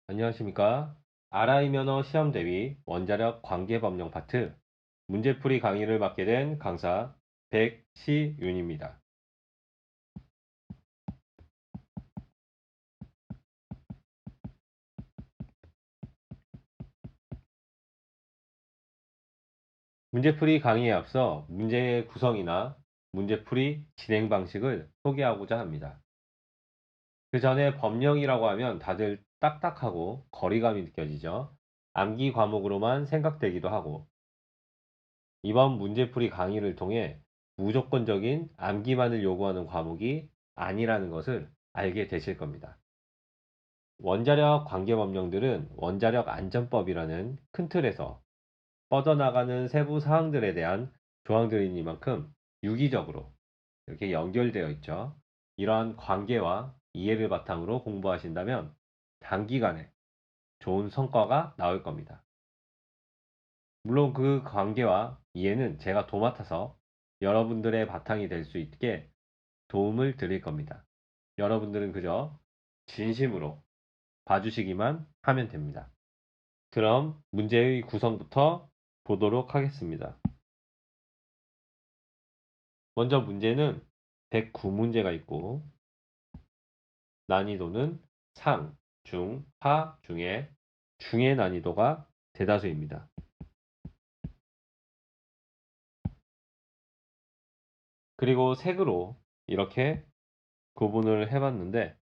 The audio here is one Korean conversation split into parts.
안녕하십니까. RI 면허 시험 대비 원자력 관계법령 파트 문제풀이 강의를 맡게 된 강사 백시윤입니다. 문제풀이 강의에 앞서 문제의 구성이나 문제풀이 진행 방식을 소개하고자 합니다. 그 전에 법령이라고 하면 다들 딱딱하고 거리감이 느껴지죠. 암기 과목으로만 생각되기도 하고 이번 문제풀이 강의를 통해 무조건적인 암기만을 요구하는 과목이 아니라는 것을 알게 되실 겁니다. 원자력 관계법령들은 원자력 안전법이라는 큰 틀에서 뻗어나가는 세부 사항들에 대한 조항들이니만큼 유기적으로 이렇게 연결되어 있죠. 이러한 관계와 이해를 바탕으로 공부하신다면 단기간에 좋은 성과가 나올 겁니다. 물론 그 관계와 이해는 제가 도맡아서 여러분들의 바탕이 될 수 있게 도움을 드릴 겁니다. 여러분들은 그저 진심으로 봐주시기만 하면 됩니다. 그럼 문제의 구성부터 보도록 하겠습니다. 먼저 문제는 109문제가 있고 난이도는 상, 중, 하 중에 중의 난이도가 대다수입니다. 그리고 색으로 이렇게 구분을 해봤는데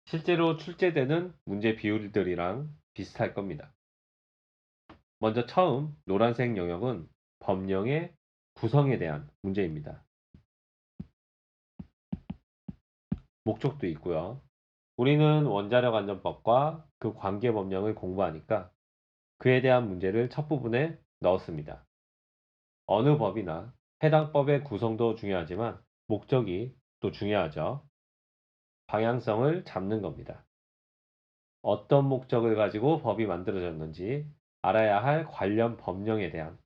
실제로 출제되는 문제 비율들이랑 비슷할 겁니다. 먼저 처음 노란색 영역은 법령의 구성에 대한 문제입니다. 목적도 있고요. 우리는 원자력 안전법과 그 관계 법령을 공부하니까 그에 대한 문제를 첫 부분에 넣었습니다. 어느 법이나 해당 법의 구성도 중요하지만 목적이 또 중요하죠. 방향성을 잡는 겁니다. 어떤 목적을 가지고 법이 만들어졌는지 알아야 할 관련 법령에 대한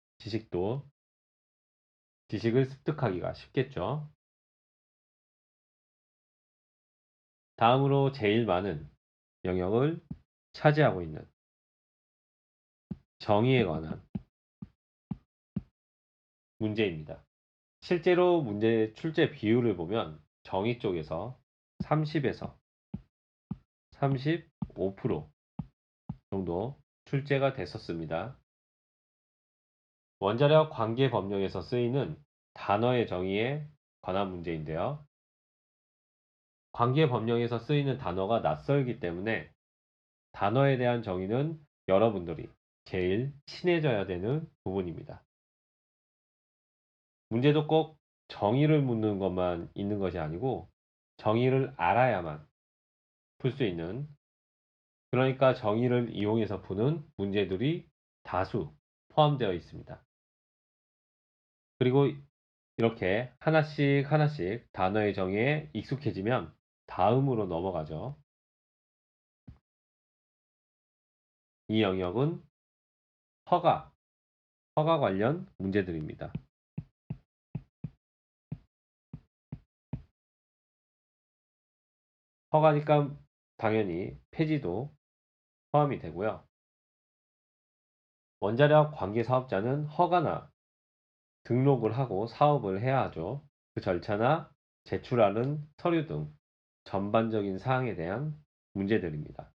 지식을 습득하기가 쉽겠죠. 다음으로 제일 많은 영역을 차지하고 있는 정의에 관한 문제입니다. 실제로 문제 출제 비율을 보면 정의 쪽에서 30에서 35% 정도 출제가 됐었습니다. 원자력 관계 법령에서 쓰이는 단어의 정의에 관한 문제인데요. 관계 법령에서 쓰이는 단어가 낯설기 때문에 단어에 대한 정의는 여러분들이 제일 친해져야 되는 부분입니다. 문제도 꼭 정의를 묻는 것만 있는 것이 아니고 정의를 알아야만 풀 수 있는, 그러니까 정의를 이용해서 푸는 문제들이 다수 포함되어 있습니다. 그리고 이렇게 하나씩 하나씩 단어의 정의에 익숙해지면 다음으로 넘어가죠. 이 영역은 허가, 허가 관련 문제들입니다. 허가니까 당연히 폐지도 포함이 되고요. 원자력 관계 사업자는 허가나 등록을 하고 사업을 해야 하죠. 그 절차나 제출하는 서류 등 전반적인 사항에 대한 문제들입니다.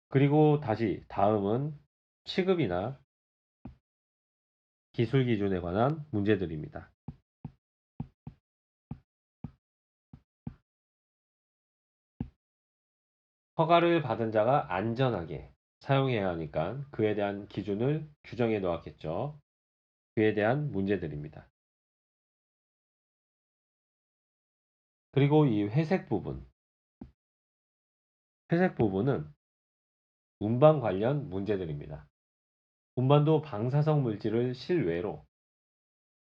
그리고 다시 다음은 취급이나 기술 기준에 관한 문제들입니다. 허가를 받은 자가 안전하게 사용해야 하니까 그에 대한 기준을 규정해 놓았겠죠. 그에 대한 문제들입니다. 그리고 이 회색 부분, 회색 부분은 운반 관련 문제들입니다. 운반도 방사성 물질을 실외로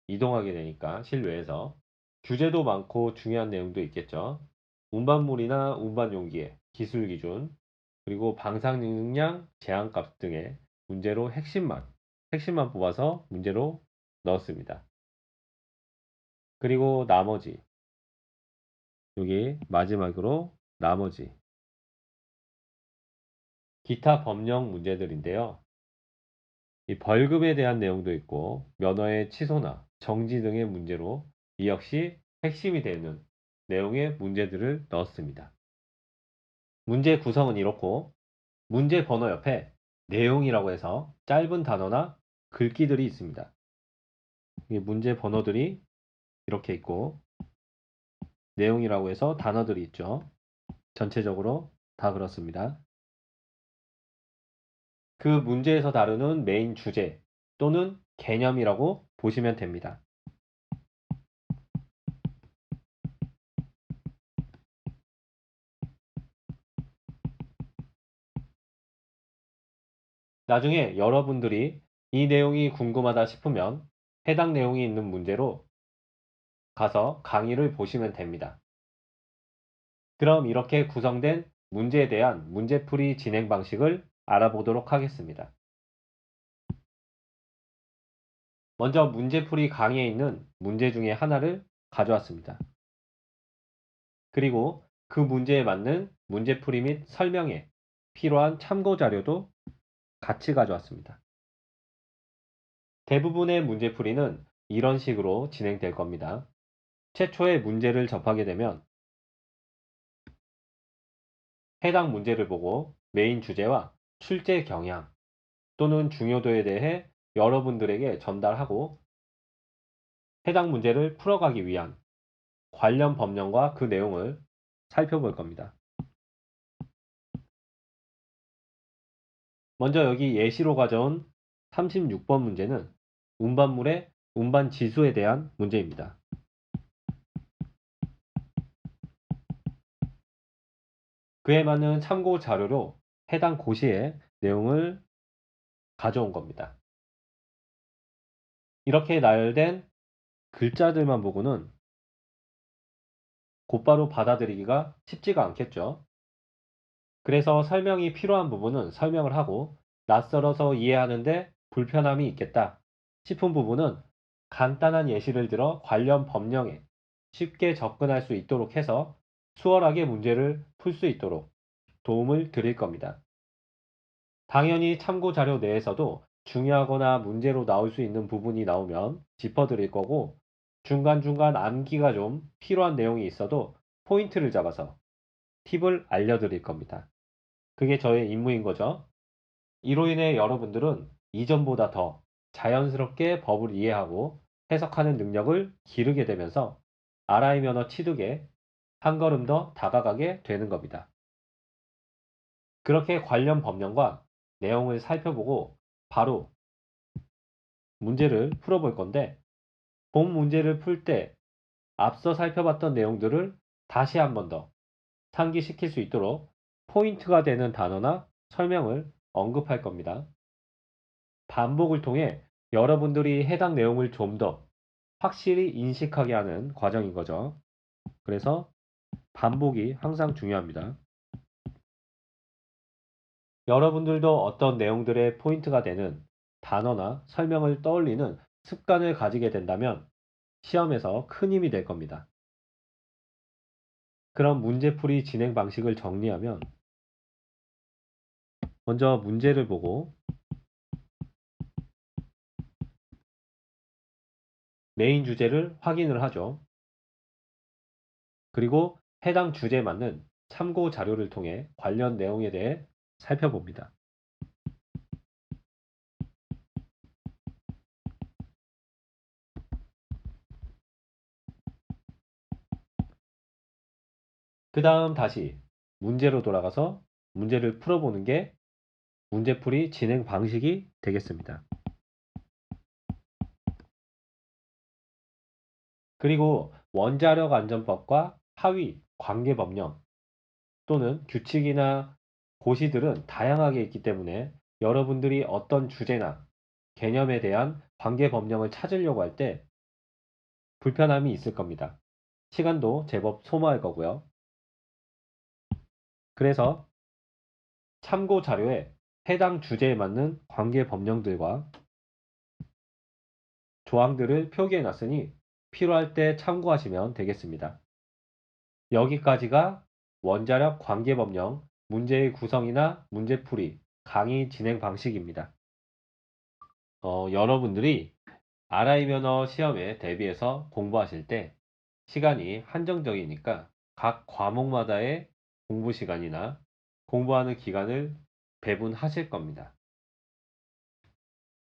이동하게 되니까 실외에서 규제도 많고 중요한 내용도 있겠죠. 운반물이나 운반 용기의 기술 기준, 그리고 방사능 능량 제한값 등의 문제로 핵심만 뽑아서 문제로 넣었습니다. 그리고 나머지 여기 마지막으로 나머지 기타 법령 문제들인데요. 이 벌금에 대한 내용도 있고 면허의 취소나 정지 등의 문제로 이 역시 핵심이 되는 내용의 문제들을 넣었습니다. 문제 구성은 이렇고 문제 번호 옆에 내용이라고 해서 짧은 단어나 글귀들이 있습니다. 이 문제 번호들이 이렇게 있고 내용이라고 해서 단어들이 있죠. 전체적으로 다 그렇습니다. 그 문제에서 다루는 메인 주제 또는 개념이라고 보시면 됩니다. 나중에 여러분들이 이 내용이 궁금하다 싶으면 해당 내용이 있는 문제로 가서 강의를 보시면 됩니다. 그럼 이렇게 구성된 문제에 대한 문제풀이 진행 방식을 알아보도록 하겠습니다. 먼저 문제풀이 강의에 있는 문제 중에 하나를 가져왔습니다. 그리고 그 문제에 맞는 문제풀이 및 설명에 필요한 참고 자료도 같이 가져왔습니다. 대부분의 문제풀이는 이런 식으로 진행될 겁니다. 최초의 문제를 접하게 되면 해당 문제를 보고 메인 주제와 출제 경향 또는 중요도에 대해 여러분들에게 전달하고 해당 문제를 풀어가기 위한 관련 법령과 그 내용을 살펴볼 겁니다. 먼저 여기 예시로 가져온 36번 문제는 운반물의 운반 지수에 대한 문제입니다. 그에 맞는 참고 자료로 해당 고시의 내용을 가져온 겁니다. 이렇게 나열된 글자들만 보고는 곧바로 받아들이기가 쉽지가 않겠죠. 그래서 설명이 필요한 부분은 설명을 하고 낯설어서 이해하는데 불편함이 있겠다 싶은 부분은 간단한 예시를 들어 관련 법령에 쉽게 접근할 수 있도록 해서 수월하게 문제를 풀 수 있도록 도움을 드릴 겁니다. 당연히 참고 자료 내에서도 중요하거나 문제로 나올 수 있는 부분이 나오면 짚어드릴 거고 중간중간 암기가 좀 필요한 내용이 있어도 포인트를 잡아서 팁을 알려드릴 겁니다. 그게 저의 임무인 거죠. 이로 인해 여러분들은 이전보다 더 자연스럽게 법을 이해하고 해석하는 능력을 기르게 되면서 RI 면허 취득에 한 걸음 더 다가가게 되는 겁니다. 그렇게 관련 법령과 내용을 살펴보고 바로 문제를 풀어볼 건데 본 문제를 풀 때 앞서 살펴봤던 내용들을 다시 한 번 더 상기시킬 수 있도록 포인트가 되는 단어나 설명을 언급할 겁니다. 반복을 통해 여러분들이 해당 내용을 좀 더 확실히 인식하게 하는 과정인 거죠. 그래서 반복이 항상 중요합니다. 여러분들도 어떤 내용들의 포인트가 되는 단어나 설명을 떠올리는 습관을 가지게 된다면 시험에서 큰 힘이 될 겁니다. 그럼 문제풀이 진행 방식을 정리하면 먼저 문제를 보고 메인 주제를 확인을 하죠. 그리고 해당 주제에 맞는 참고 자료를 통해 관련 내용에 대해 살펴봅니다. 그 다음 다시 문제로 돌아가서 문제를 풀어보는 게 문제풀이 진행 방식이 되겠습니다. 그리고 원자력 안전법과 하위 관계법령 또는 규칙이나 고시들은 다양하게 있기 때문에 여러분들이 어떤 주제나 개념에 대한 관계법령을 찾으려고 할 때 불편함이 있을 겁니다. 시간도 제법 소모할 거고요. 그래서 참고 자료에 해당 주제에 맞는 관계법령들과 조항들을 표기해 놨으니 필요할 때 참고하시면 되겠습니다. 여기까지가 원자력 관계법령 문제의 구성이나 문제풀이 강의 진행 방식입니다. 여러분들이 RI 면허 시험에 대비해서 공부하실 때 시간이 한정적이니까 각 과목마다의 공부 시간이나 공부하는 기간을 배분하실 겁니다.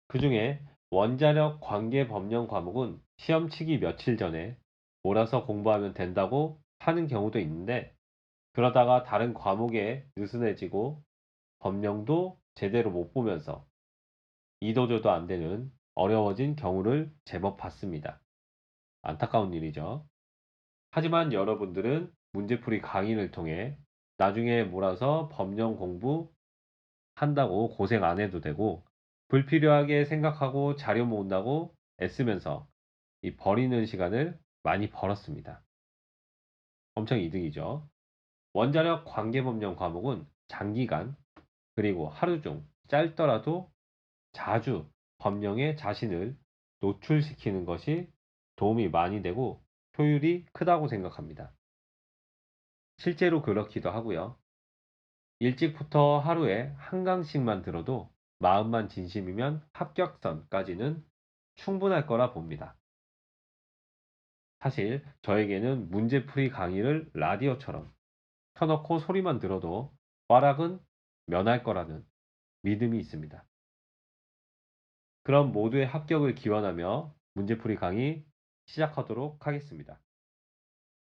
그 중에 원자력 관계법령 과목은 시험 치기 며칠 전에 몰아서 공부하면 된다고 하는 경우도 있는데, 그러다가 다른 과목에 느슨해지고 법령도 제대로 못 보면서 이도저도 안 되는 어려워진 경우를 제법 봤습니다. 안타까운 일이죠. 하지만 여러분들은 문제풀이 강의를 통해 나중에 몰아서 법령 공부한다고 고생 안 해도 되고, 불필요하게 생각하고 자료 모은다고 애쓰면서 이 버리는 시간을 많이 벌었습니다. 엄청 이득이죠. 원자력 관계법령 과목은 장기간, 그리고 하루 중 짧더라도 자주 법령에 자신을 노출시키는 것이 도움이 많이 되고 효율이 크다고 생각합니다. 실제로 그렇기도 하고요. 일찍부터 하루에 한 강씩만 들어도 마음만 진심이면 합격선까지는 충분할 거라 봅니다. 사실 저에게는 문제풀이 강의를 라디오처럼 켜놓고 소리만 들어도 꽈락은 면할 거라는 믿음이 있습니다. 그럼 모두의 합격을 기원하며 문제풀이 강의 시작하도록 하겠습니다.